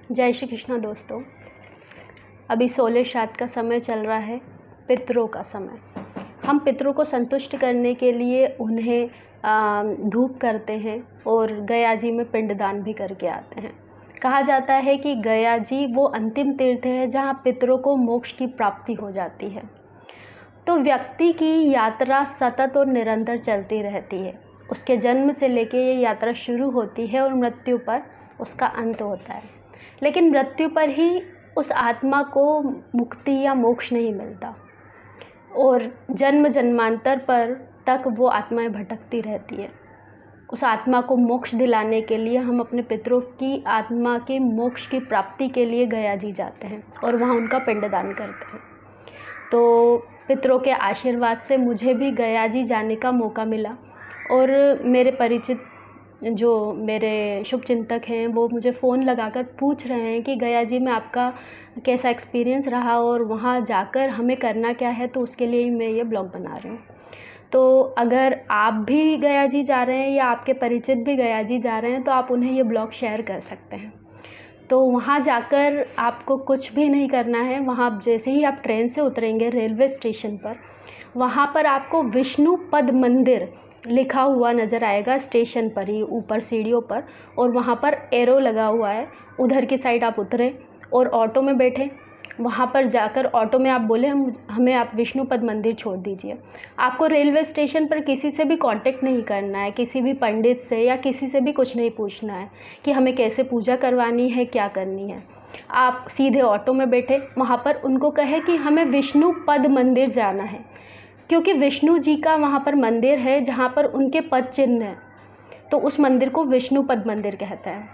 जय श्री कृष्णा दोस्तों। अभी 16 श्राद्ध का समय चल रहा है, पितरों का समय। हम पितरों को संतुष्ट करने के लिए उन्हें धूप करते हैं और गया जी में पिंडदान भी करके आते हैं। कहा जाता है कि गया जी वो अंतिम तीर्थ है जहाँ पितरों को मोक्ष की प्राप्ति हो जाती है। तो व्यक्ति की यात्रा सतत और निरंतर चलती रहती है। उसके जन्म से लेकर ये यात्रा शुरू होती है और मृत्यु पर उसका अंत होता है। लेकिन मृत्यु पर ही उस आत्मा को मुक्ति या मोक्ष नहीं मिलता और जन्म जन्मांतर पर तक वो आत्माएं भटकती रहती है। उस आत्मा को मोक्ष दिलाने के लिए हम अपने पितरों की आत्मा के मोक्ष की प्राप्ति के लिए गया जी जाते हैं और वहाँ उनका पिंडदान करते हैं। तो पितरों के आशीर्वाद से मुझे भी गया जी जाने का मौका मिला और मेरे परिचित जो मेरे शुभचिंतक हैं वो मुझे फ़ोन लगाकर पूछ रहे हैं कि गया जी में आपका कैसा एक्सपीरियंस रहा और वहाँ जाकर हमें करना क्या है। तो उसके लिए ही मैं ये ब्लॉग बना रही हूँ। तो अगर आप भी गया जी जा रहे हैं या आपके परिचित भी गया जी जा रहे हैं तो आप उन्हें ये ब्लॉग शेयर कर सकते हैं। तो वहाँ जाकर आपको कुछ भी नहीं करना है। वहाँ जैसे ही आप ट्रेन से उतरेंगे रेलवे स्टेशन पर, वहाँ पर आपको विष्णु पद मंदिर लिखा हुआ नज़र आएगा स्टेशन पर ही ऊपर सीढ़ियों पर, और वहाँ पर एरो लगा हुआ है। उधर की साइड आप उतरे और ऑटो में बैठे। वहाँ पर जाकर ऑटो में आप बोले हमें आप विष्णु पद मंदिर छोड़ दीजिए। आपको रेलवे स्टेशन पर किसी से भी कांटेक्ट नहीं करना है, किसी भी पंडित से या किसी से भी कुछ नहीं पूछना है कि हमें कैसे पूजा करवानी है, क्या करनी है। आप सीधे ऑटो में बैठे, वहाँ पर उनको कहे कि हमें विष्णु पद मंदिर जाना है, क्योंकि विष्णु जी का वहाँ पर मंदिर है जहाँ पर उनके पद चिन्ह हैं। तो उस मंदिर को विष्णु पद मंदिर कहते हैं।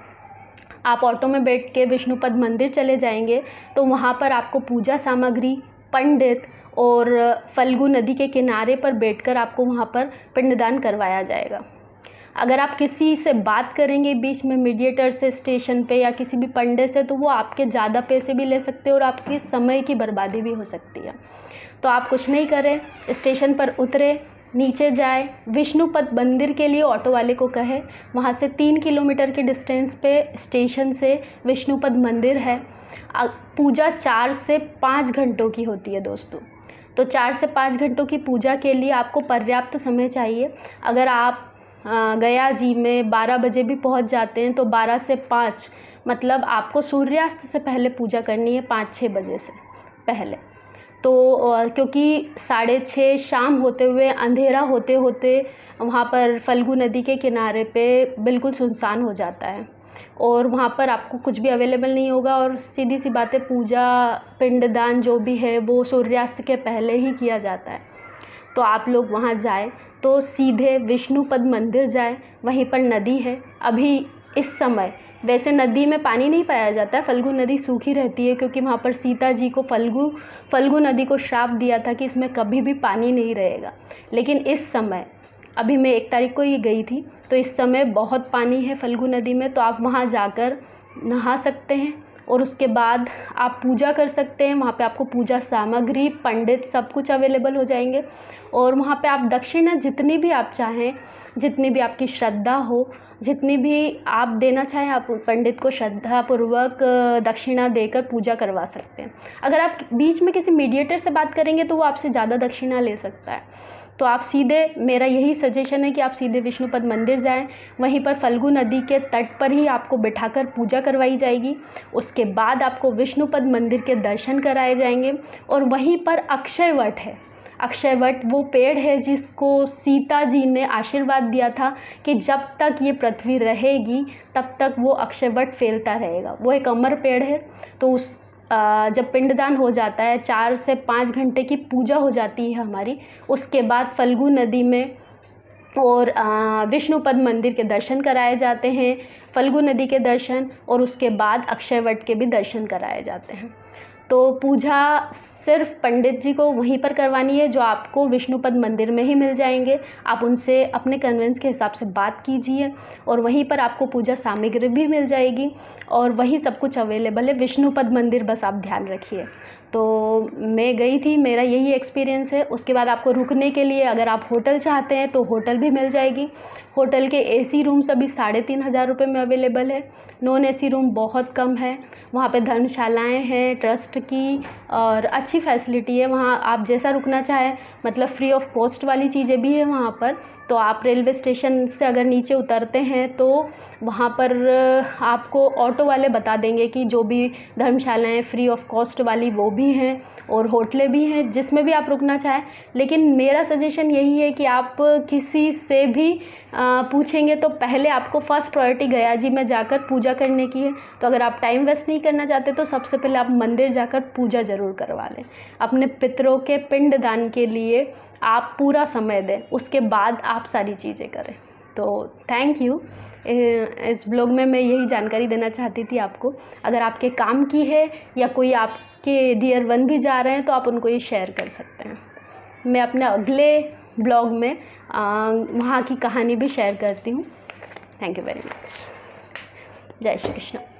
आप ऑटो में बैठ के विष्णु पद मंदिर चले जाएंगे तो वहाँ पर आपको पूजा सामग्री, पंडित और फल्गु नदी के किनारे पर बैठकर आपको वहाँ पर पिंडदान करवाया जाएगा। अगर आप किसी से बात करेंगे बीच में मीडिएटर से स्टेशन पे या किसी भी पंडित से, तो वो आपके ज़्यादा पैसे भी ले सकते हैं और आपकी समय की बर्बादी भी हो सकती है। तो आप कुछ नहीं करें, स्टेशन पर उतरे, नीचे जाए, विष्णु पद मंदिर के लिए ऑटो वाले को कहे वहाँ से 3 किलोमीटर के डिस्टेंस पे स्टेशन से विष्णु पद मंदिर है। पूजा 4 से 5 घंटों की होती है दोस्तों। तो 4 से 5 घंटों की पूजा के लिए आपको पर्याप्त समय चाहिए। अगर आप गया जी में 12 बजे भी पहुँच जाते हैं तो 12 से 5 मतलब आपको सूर्यास्त से पहले पूजा करनी है, 5-6 बजे से पहले। तो क्योंकि 6:30 शाम होते हुए अंधेरा होते होते वहाँ पर फल्गु नदी के किनारे पे बिल्कुल सुनसान हो जाता है और वहाँ पर आपको कुछ भी अवेलेबल नहीं होगा और सीधी सी बात है, पूजा पिंडदान जो भी है वो सूर्यास्त के पहले ही किया जाता है। तो आप लोग वहाँ जाए तो सीधे विष्णु पद मंदिर जाए, वहीं पर नदी है। अभी इस समय वैसे नदी में पानी नहीं पाया जाता है, फल्गु नदी सूखी रहती है क्योंकि वहाँ पर सीता जी को फल्गु नदी को श्राप दिया था कि इसमें कभी भी पानी नहीं रहेगा। लेकिन इस समय अभी मैं 1 तारीख को ही गई थी तो इस समय बहुत पानी है फल्गु नदी में। तो आप वहाँ जाकर नहा सकते हैं और उसके बाद आप पूजा कर सकते हैं। वहाँ पे आपको पूजा सामग्री, पंडित सब कुछ अवेलेबल हो जाएंगे और वहाँ पे आप दक्षिणा जितनी भी आप चाहें, जितनी भी आपकी श्रद्धा हो, जितनी भी आप देना चाहें, आप पंडित को श्रद्धापूर्वक दक्षिणा देकर पूजा करवा सकते हैं। अगर आप बीच में किसी मीडिएटर से बात करेंगे तो वो आपसे ज़्यादा दक्षिणा ले सकता है। तो आप सीधे, मेरा यही सजेशन है कि आप सीधे विष्णु पद मंदिर जाएं। वहीं पर फल्गु नदी के तट पर ही आपको बिठाकर पूजा करवाई जाएगी। उसके बाद आपको विष्णु पद मंदिर के दर्शन कराए जाएंगे और वहीं पर अक्षय वट है। अक्षय वट वो पेड़ है जिसको सीता जी ने आशीर्वाद दिया था कि जब तक ये पृथ्वी रहेगी तब तक वो अक्षय वट फैलता रहेगा। वो एक अमर पेड़ है। तो उस जब पिंडदान हो जाता है, 4 से 5 घंटे की पूजा हो जाती है हमारी, उसके बाद फल्गु नदी में और विष्णु पद मंदिर के दर्शन कराए जाते हैं, फल्गु नदी के दर्शन, और उसके बाद अक्षय वट के भी दर्शन कराए जाते हैं। तो पूजा सिर्फ पंडित जी को वहीं पर करवानी है, जो आपको विष्णुपद मंदिर में ही मिल जाएंगे। आप उनसे अपने कन्वेंस के हिसाब से बात कीजिए और वहीं पर आपको पूजा सामग्री भी मिल जाएगी और वही सब कुछ अवेलेबल है। विष्णुपद मंदिर बस आप ध्यान रखिए। तो मैं गई थी, मेरा यही एक्सपीरियंस है। उसके बाद आपको रुकने के लिए अगर आप होटल चाहते हैं तो होटल भी मिल जाएगी। होटल के एसी रूम्स अभी 3,500 रुपये में अवेलेबल है। नॉन एसी रूम बहुत कम है। वहाँ पे धर्मशालाएँ हैं ट्रस्ट की और अच्छी फैसिलिटी है। वहाँ आप जैसा रुकना चाहें, मतलब फ्री ऑफ कॉस्ट वाली चीज़ें भी है वहाँ पर। तो आप रेलवे स्टेशन से अगर नीचे उतरते हैं तो वहाँ पर आपको ऑटो वाले बता देंगे कि जो भी धर्मशालाएँ फ्री ऑफ कॉस्ट वाली वो भी हैं और होटलें भी हैं जिसमें भी आप रुकना चाहें। लेकिन मेरा सजेशन यही है कि आप किसी से भी पूछेंगे तो पहले आपको फर्स्ट प्रायोरिटी गया जी में जाकर पूजा करने की है। तो अगर आप टाइम वेस्ट नहीं करना चाहते तो सबसे पहले आप मंदिर जाकर पूजा ज़रूर करवा लें। अपने पितरों के पिंड दान के लिए आप पूरा समय दें, उसके बाद आप सारी चीज़ें करें। तो थैंक यू। इस ब्लॉग में मैं यही जानकारी देना चाहती थी आपको। अगर आपके काम की है या कोई आपके डियर वन भी जा रहे हैं तो आप उनको ये शेयर कर सकते हैं। मैं अपने अगले ब्लॉग में वहाँ की कहानी भी शेयर करती हूँ। Thank you very much. जय श्री कृष्ण।